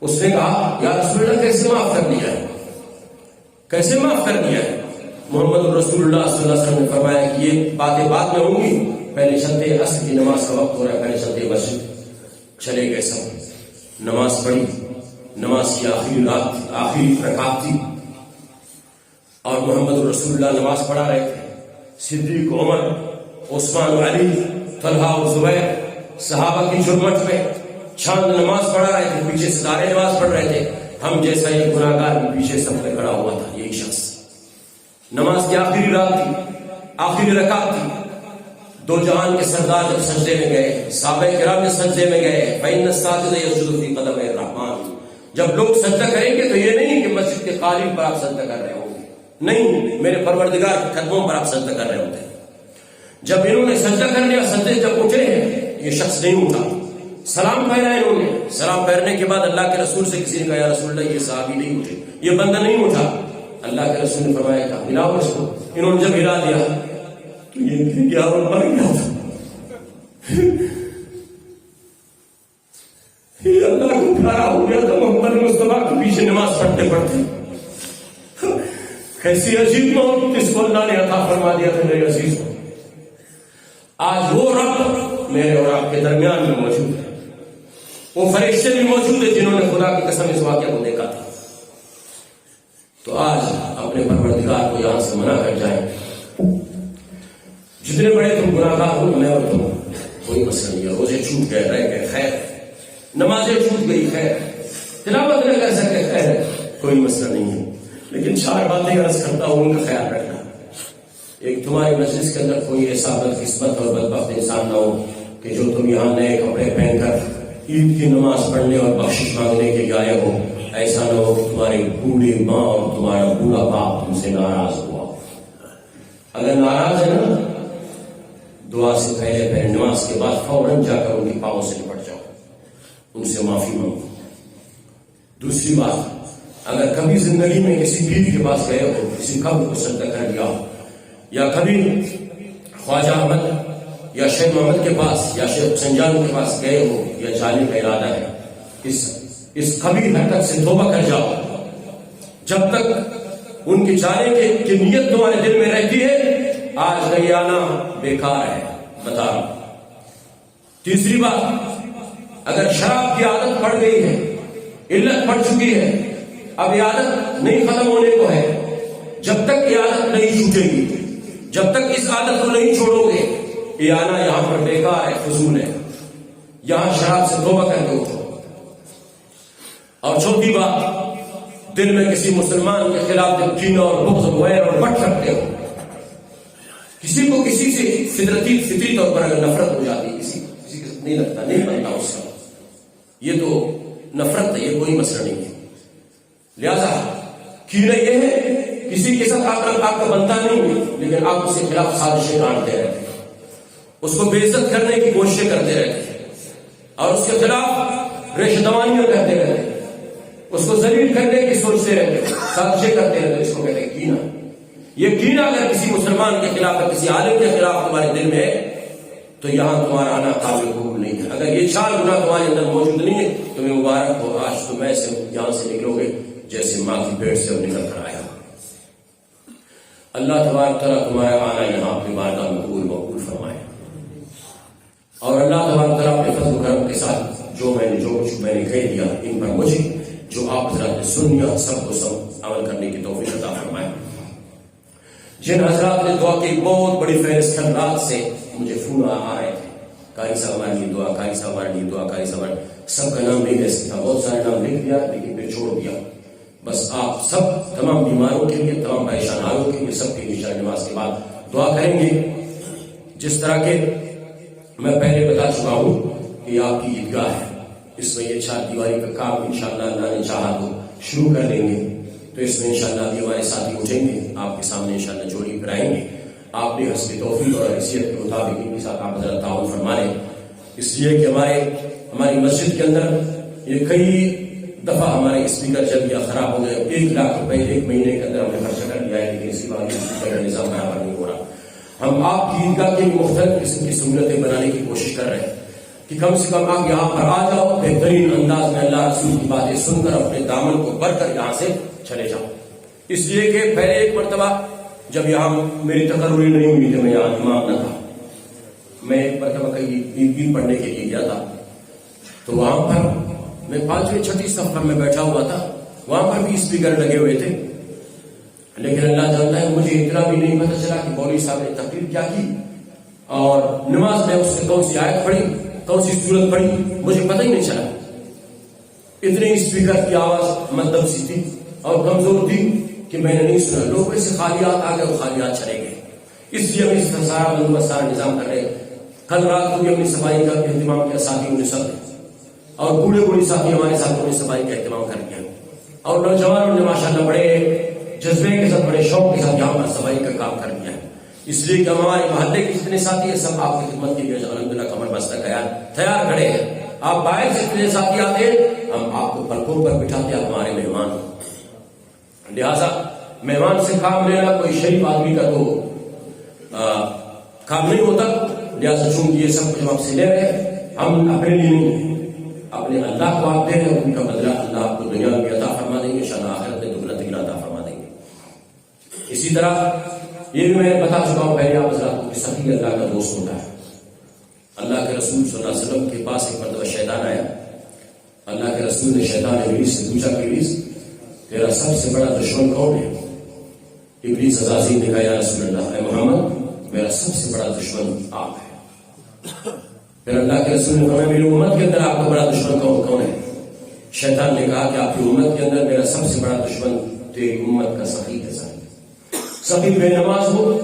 Speaker 1: اس نے کہا یا رسول اللہ کیسے معاف کر دیا ہے؟ کیسے معاف کر دیا ہے؟ محمد رسول اللہ صلی اللہ علیہ وسلم نے فرمایا کہ یہ باتیں بعد میں ہوں گی، پہلے چلتے عصر کی نماز کا وقت ہو رہا ہے، پہلے چلتے مسجد چلے گئے، سب نماز پڑھی، نماز کی آخری رکعت تھی اور محمد رسول اللہ نماز پڑھا رہے تھے۔ صدیق، عمر، عثمان، علی، طلحہ اور زبیر صحابہ کی جھرمٹ میں چاند نماز پڑھا رہے تھے، پیچھے ستارے نماز پڑھ رہے تھے، ہم جیسا ایک گناہگار پیچھے سب میں کھڑا ہوا تھا۔ یہی شخص نماز کی آخری رات تھی، آخری رکعت تھی، دو جہان کے سردار جب سجدے میں گئے، صحابہ کرام نے سجدے میں گئے، فإن الساجد يسجد في قدمي الرحمن، جب لوگ سجدہ کریں گے تو یہ نہیں کہ مسجد کے قالین پر آپ سجدہ کر رہے ہوں گے، نہیں، میرے پروردگار کے قدموں پر آپ سجدہ کر رہے ہوتے ہیں۔ جب انہوں نے سجدہ کر لیا، سجدے جب اٹھے ہیں، یہ شخص نہیں اٹھا، سلام پھیرا انہوں نے، سلام پھیرنے کے بعد اللہ کے رسول سے کسی نے کہا یا رسول اللہ یہ صحابی نہیں اٹھے، یہ بندہ نہیں اٹھا۔ اللہ کے رسول نے فرمایا کہ ہلاؤ اس کو۔ انہوں نے جب ہلا دیا تو یہ گر گیا اور مر گیا تھا۔ یہ اللہ کو پیارا ہو گیا تو محمد مصطفیٰ کے پیچھے نماز پڑھتے پڑھتے کیسی عجیب موت اس کو اللہ نے عطا فرما دیا تھا میرے عزیز۔ آج وہ رب میرے اور آپ کے درمیان میں موجود ہے، وہ فرشتے بھی موجود ہیں جنہوں نے خدا کی قسم اس واقعہ کو دیکھا تھا۔ تو آج اپنے پروردگار کو یہاں سے منع کر جائیں، جتنے بڑے تم گناہگار ہو، میں اور تم، کوئی مسئلہ نہیں ہے، روزے چھوٹ گئے، رہ گئے، خیر، نمازیں چھوٹ گئی، خیر، تلاوت نہ کر سکے، خیر، کوئی مسئلہ نہیں ہے، لیکن چار باتیں عرض کرتا ہوں ان کا خیال رکھنا۔ ایک، تمہاری مجلس کے اندر کوئی ایسا بدقسمت اور بدبخت انسان نہ ہو کہ جو تم یہاں نئے کپڑے پہن کر عید کی نماز پڑھنے اور بخشش مانگنے کے لیے آئے ہو، ایسا نہ ہو کہ تمہاری بوڑھی ماں اور تمہارا بوڑھا باپ تم سے ناراض ہوا۔ اگر ناراض ہے نا، دعا سے پہلے نماز کے بعد فوراً جا کر ان کے پاؤں سے لپٹ جاؤ، ان سے معافی مانگو۔ دوسری بات، اگر کبھی زندگی میں کسی پیر کے پاس گئے ہو، کسی قبر کو سجدہ کر لیا ہو، یا کبھی خواجہ احمد یا شیخ محمد کے پاس یا شیخ حسین جان کے پاس گئے ہو یا جانے کا ارادہ ہے، اس کبھی حرکت سے توبہ کر جاؤ۔ جب تک ان کے جانے کی نیت تمہارے دل میں رہتی ہے، آج نہیں آنا بیکار ہے، بتا رہا ہوں۔ تیسری بات، اگر شراب کی عادت پڑ گئی ہے، علت پڑ چکی ہے، اب یہ عادت نہیں ختم ہونے کو ہے، جب تک یہ عادت نہیں چھوٹے گی، جب تک اس عادت کو نہیں چھوڑو گے، یہ آنا یہاں پر بیکار ہے، فضول ہے۔ یہاں شراب سے توبہ کر کے اٹھو۔ اور چوتھی بات، دل میں کسی مسلمان کے خلاف جب کینہ اور بغض ویر اور بٹ رکھتے ہو، کسی کو کسی سے فطری طور پر اگر نفرت ہو جاتی، کسی کو نہیں لگتا، نہیں بنتا اس کا، یہ تو نفرت ہے، یہ کوئی مسئلہ نہیں ہے۔ لہذا کینہ یہ ہے کسی کے ساتھ آپ کا بنتا نہیں ہے، لیکن آپ اس کے خلاف سازشیں کاٹتے رہتے ہیں، اس کو بے عزت کرنے کی کوششیں کرتے رہتے ہیں، اور اس کے خلاف ریشہ دوانیاں کرتے رہتے ہیں، اس کو ذلیل کرنے کی سوچتے رہتے ہیں، سازشیں کرتے رہتے ہیں۔ اس کو کہتے ہیں کینہ۔ یہ کینہ اگر کسی مسلمان کے خلاف ہے، کسی عالم کے خلاف تمہارے دل میں ہے، تو یہاں تمہارا آنا قابل قبول نہیں ہے۔ اگر یہ چار گناہ تمہارے اندر موجود نہیں ہے، تمہیں مبارک ہو، آج تم ایسے یہاں سے نکلو گے جیسے ماں کی پیٹ سے نکل کر آیا۔ اللہ تبارک تعالیٰ تمہارا آنا یہاں اپنی بارگاہ میں قبول مقبول فرمائے، اور اللہ تبارک تعالیٰ اپنے فضل و کرم کے ساتھ جو کچھ میں نے کہہ دیا ان پر مجھے جو آپ حضرات نے سن لیا سب کو سب عمل کرنے کی توفیق عطا فرمائے۔ جن حضرات نے دعا کی بہت بڑی فہرست کل رات سے مجھے فون آ رہے تھے، قاری صاحب ہمارے لیے دعا، قاری صاحب ہمارے لیے دعا، قاری صاحب سب کا نام نہیں لے سکتا، بہت سارے نام لکھ دیا لیکن پھر چھوڑ دیا۔ بس آپ سب تمام بیماروں کے لیے، تمام پریشان حالوں کے لیے سب کے لیے نماز کے بعد دعا کریں گے۔ جس طرح کے میں پہلے بتا چکا ہوں کہ آپ کی عیدگاہ ہے، اس میں یہ چار دیواری کا کام انشاءاللہ اللہ نے چاہا تو شروع کر دیں گے، تو اس میں انشاءاللہ ابھی ہمارے ساتھی اٹھیں گے، آپ کے سامنے انشاءاللہ جوڑی کرائیں گے۔ آپ نے حسب توفیق اور حیثیت کے مطابق ان کے ساتھ آپ حضرت تعاون فرما لیں، اس لیے کہ ہماری مسجد کے اندر یہ کئی دفعہ ہمارے اسپیکر جب یہ خراب ہو گئے، 1 لاکھ روپے 1 مہینے کے اندر ہم نے خرچ کر دیا ہے، لیکن اس کے بعد اسپیکر کا نظام برابر نہیں ہو رہا۔ ہم آپ کی عیدگاہ کے مختلف قسم کی سہولتیں بنانے کی کوشش کر رہے ہیں کہ کم سے کم آپ یہاں پر آ جاؤ، بہترین انداز میں اللہ رسول کی باتیں سن کر اپنے دامن کو بھر کر یہاں سے چلے جاؤ۔ اس لیے کہ پہلے ایک مرتبہ جب یہاں میری تقرری نہیں ہوئی تھی، میں یہاں امام نہ تھا، میں ایک مرتبہ کہیں عید پڑھنے کے لیے گیا تھا، تو وہاں پر میں 5ویں 6ٹھی صف پر میں بیٹھا ہوا تھا، وہاں پر بھی اسپیکر لگے ہوئے تھے، لیکن اللہ جانتا ہے مجھے اتنا بھی نہیں پتہ چلا کہ مولوی صاحب نے تقریر کیا کی اور نماز میں اس نے کون سی آیت پڑھی، کون سی سورت پڑھی، مجھے پتہ ہی نہیں چلا۔ اتنے اسپیکر کی آواز مدھم سی تھی اور کمزور تھی کہ میں نے نہیں سنا، لوگ ایسے خالیات آ گئے اور خالیات چلے گئے۔ اس لیے ہم اس کا سارا بندوبست سارا نظام کر رہے ہیں۔ کل رات کو بھی اپنی صفائی کا اہتمام کیا ساتھیوں نے سب، اور بوڑھے ساتھی ہمارے ساتھوں نے صفائی کا اہتمام کر دیا، اور نوجوانوں نے ماشاءاللہ بڑے جذبے کے ساتھ بڑے شوق کے ساتھ یہاں پر صفائی کا کام کر دیا ہے۔ اس لیے کہ ہمارے محلے کے جتنے ساتھی ہیں سب آپ کی خدمت کے لیے الحمدللہ کمر بستہ تیار کھڑے ہیں۔ آپ باہر سے اتنے ساتھی آتے ہیں، ہم آپ کو پلکوں پر بٹھاتے ہیں، آپ ہمارے مہمان، لہذا مہمان سے کام لینا کوئی شریف آدمی کا تو کام نہیں ہوتا، لہذا چونکہ یہ سب کچھ ہم آپ سے لے رہے ہیں، ہم اپنے لیے نہیں، اپنے اللہ کو آپ دے رہے ہیں، ان کا بدلہ اللہ آپ کو دنیا میں عطا فرما دیں گے، انشاءاللہ آخرت میں دگنا تگنا عطا فرما دیں گے۔ اسی طرح یہ بھی میں بتا چکا ہوں پہلے آپ حضرات کو کہ سخی اللہ کا دوست ہوتا ہے۔ اللہ کے رسول صلی اللہ علیہ وسلم کے پاس ایک مرتبہ شیطان آیا، اللہ کے رسول نے شیطان ابلیس سے پوچھا کہ ابلیس تیرا سب سے بڑا دشمن کون ہے؟ ابلیس عزازیل نے کہا یا رسول اللہ، اے محمد میرا سب سے بڑا دشمن آپ ہے۔ پھر اللہ کے رسول نے فرمایا میری امت کے اندر آپ کا بڑا دشمن کون ہے؟ شیطان نے کہا کہ آپ کی امت کے اندر میرا سب سے بڑا دشمن تیری امت کا سخی ہے۔ سخی بے نماز ہو،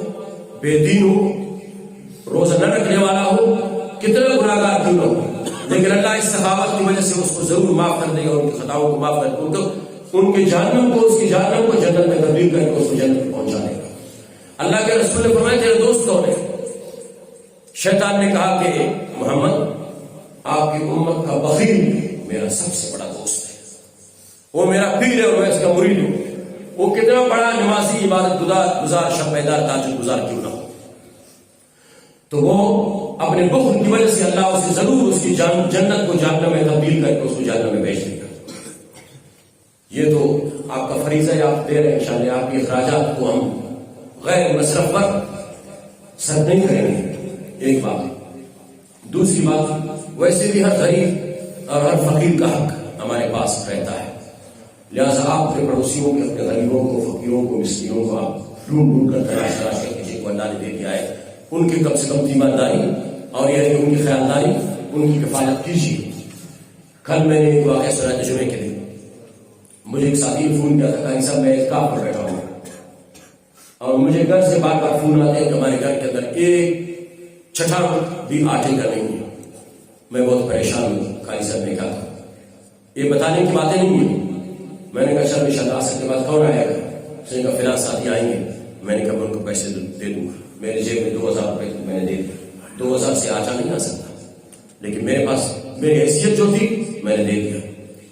Speaker 1: بے دین ہو، روزہ نہ رکھنے والا ہو، کتنا گناہگار کیوں نہ ہو، لیکن اللہ اس سخاوت کی وجہ سے اس کو ضرور معاف کر دے گا، ان کی خطاؤں کو معاف کر دے گا، ان کے جہنم کو، اس کی جہنم کو جنت میں تبدیل کر کے اس کو جنت میں پہنچا دے گا۔ اللہ کے رسول نے فرمایا تیرے دوست کون ہے؟ شیطان نے کہا کہ محمد آپ کی امت کا بخیل میرا سب سے بڑا دوست ہے، وہ میرا پیر ہے اور میں اس کا مرید ہوں، وہ کتنا بڑا نمازی، عبادت گزار، شب بیدار، تہجد گزار کیوں نہ ہو، تو وہ اپنے بخل کی وجہ سے اللہ اسے ضرور اس کی جنت کو جہنم میں تبدیل کر کے اس کو جہنم میں بھیج دے گا۔ یہ تو آپ کا فریضہ ہے، آپ دے رہے ہیں، انشاءاللہ آپ کے اخراجات کو ہم غیر مصرف پر صرف نہیں کریں گے، ایک بات ہے۔ دوسری بات، ویسے بھی ہر غریب اور ہر فقیر کا حق ہمارے پاس رہتا ہے، لہذا آپ اپنے پڑوسیوں کے، اپنے غریبوں کو، فقیروں کو، مسکینوں کو آپ ڈھونڈ کر تلاش کر کیجیے کو اللہ نے دے دیا ہے، ان کی کم سے کم تیمارداری اور یہ ان کی خیالداری، ان کی کفالت کیجیے۔ کل میں نے ایک واقعہ سنا جمعے کے دن، مجھے ایک ساتھی نے فون کیا تھا، کہا صاحب میں اعتکاف پر بیٹھا ہوں اور مجھے گھر سے بار بار فون آتے ہیں کہ ہمارے گھر کے اندر ایک چھٹا بھی آٹے کا نہیں ہے، میں بہت پریشان ہوں۔ قاری صاحب نے کہا یہ بتانے کی باتیں نہیں ہیں۔ میں نے کہا چل انشاءاللہ عصر کے بعد کون آئے گا؟ اس نے کہا فلاں ساتھی آئیں گے۔ میں نے کہا میں ان کو پیسے دے دوں گا، میرے جیب میں 2000 روپئے میں نے دے دیا، 2000 سے آٹا نہیں آ سکتا، لیکن میرے پاس میری حیثیت جو تھی میں نے دے دیا،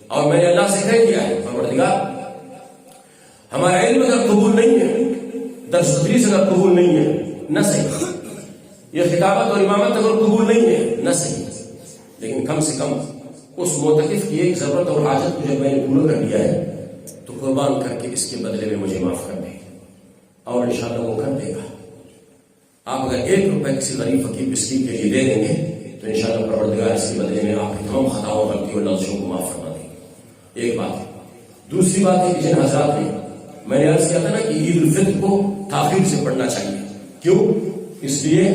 Speaker 1: اور میں نے اللہ سے کہہ دیا ہے پروردگار ہمارا علم اگر قبول نہیں ہے، درس تدریس اگر قبول نہیں ہے نہ صحیح، یہ خطابت اور امامت اگر قبول نہیں ہے نہ صحیح، لیکن کم سے کم اس معتکف کی ایک ضرورت اور حاجت کو جب میں نے پورا کر دیا ہے تو قربان کر کے اس کے بدلے میں مجھے معاف کر دیں۔ اور انشاءاللہ وہ کر دے گا. آپ اگر 1 روپے کسی غریب فقیر مسکین کے لیے دے دیں گے تو انشاءاللہ پروردگار اس کے بدلے میں آپ کی تمام خطاؤں غلطیوں اور لفظوں کو معاف فرما دیں گے. ایک بات ہے. دوسری بات ہے کہ جن حضرات نے میں نے عرض کیا تھا نا کہ عید الفطر کو تاخیر سے پڑھنا چاہیے. کیوں؟ اس لیے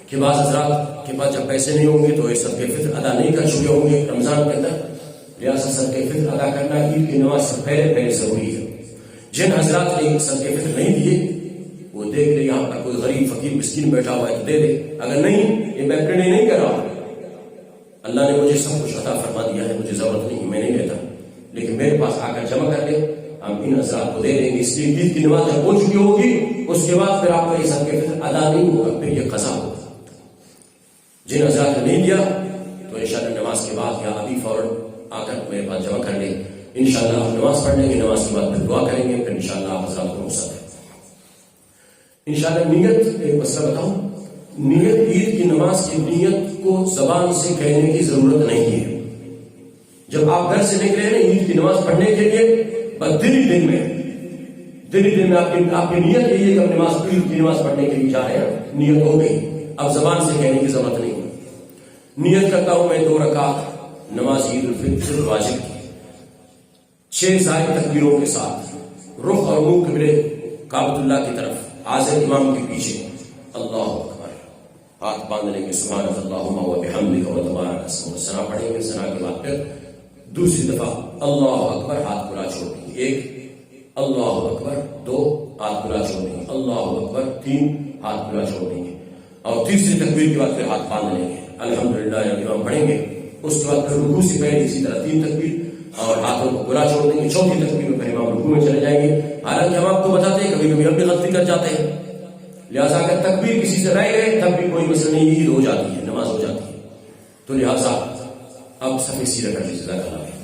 Speaker 1: کہ بعض حضرات کے پاس جب پیسے نہیں ہوں گے تو یہ صدقہ فطر ادا نہیں کر چکے ہوں گے رمضان کے اندر، لہٰذا صدقہ فطر ادا کرنا عید کی نماز سے پہلے ضروری ہے. جن حضرات نے صدقہ فطر نہیں دیے وہ دیکھ لے یہاں پر کوئی غریب فقیر مسکین بیٹھا ہوا ہے تو دے دے. اگر نہیں، یہ میں اپنے لیے نہیں کر رہا ہوں، اللہ نے مجھے سب کچھ عطا فرما دیا ہے، مجھے ضرورت نہیں، میں نہیں لیتا، لیکن میرے پاس آ کر جمع کر دے، ہم ان حضرات کو دے دیں گے. اس لیے عید کی نماز جب ہو چکی ہوگی اس کے بعد پھر آپ کا یہ صدقہ فطر ادا نہیں ہوگا، پھر یہ قضا ہوگا. جن حضرات نے نہیں دیا تو انشاءاللہ نماز کے بعد یا ابھی فوراً آ کر میرے پاس جمع کر لیں. انشاءاللہ ہم نماز پڑھ لیں گے، نماز کے بعد پھر دعا کریں گے، پھر انشاءاللہ آپ حضرات کو رخصت ہے. انشاءاللہ نیت، ایک مسئلہ بتاؤں، نیت، عید کی نماز کی نیت کو زبان سے کہنے کی ضرورت نہیں ہے. جب آپ گھر سے نکلے ہیں عید کی نماز پڑھنے کے لیے، بس دل میں آپ کی نیت یہی ہے کہ ہم نماز عید کی نماز پڑھنے کے لیے جا رہے ہیں، نیت ہو گئی، اب زبان سے کہنے کی ضرورت نہیں. نیت کرتا ہوں میں 2 رکعت نماز عید الفطر واجب کی 6 زائد تکبیروں کے ساتھ، رخ اور منہ قبلے کعبۃ اللہ کی طرف، حاضر امام کے پیچھے، اللہ اکبر، ہاتھ باندھ لیں گے، سبحانک اللہم و بحمدک و تبارک اسمک، ثنا پڑھیں گے، ثنا کے بعد پھر دوسری دفعہ اللہ اکبر، ہاتھ کھلا چھوڑ دیں گے، 1 اللہ اکبر، 2 ہاتھ کھلا چھوڑ دیں گے، اللہ اکبر، 3 ہاتھ کھلا چھوڑ دیں گے، اور تیسری تکبیر کے بعد پھر ہاتھ باندھ لیں گے، الحمدللہ امام پڑھیں گے. اس کے بعد پھر رکوع سے پہلے اسی طرح 3 تکبیر اور ہاتھوں کو کھلا چھوڑ دیں گے. چوتھی تکبیر میں پھر امام رکوع میں چلے جائیں گے. حالانکہ ہم آپ کو بتاتے ہیں کبھی کبھی ہم بھی غلطی کر جاتے ہیں، لہٰذا اگر تکبیر کسی سے رہ گئے تب بھی کوئی مسئلہ نہیں، عید ہو جاتی ہے، نماز ہو جاتی ہے. تو لہٰذا اب صفحے سیدھا کر لیجیے.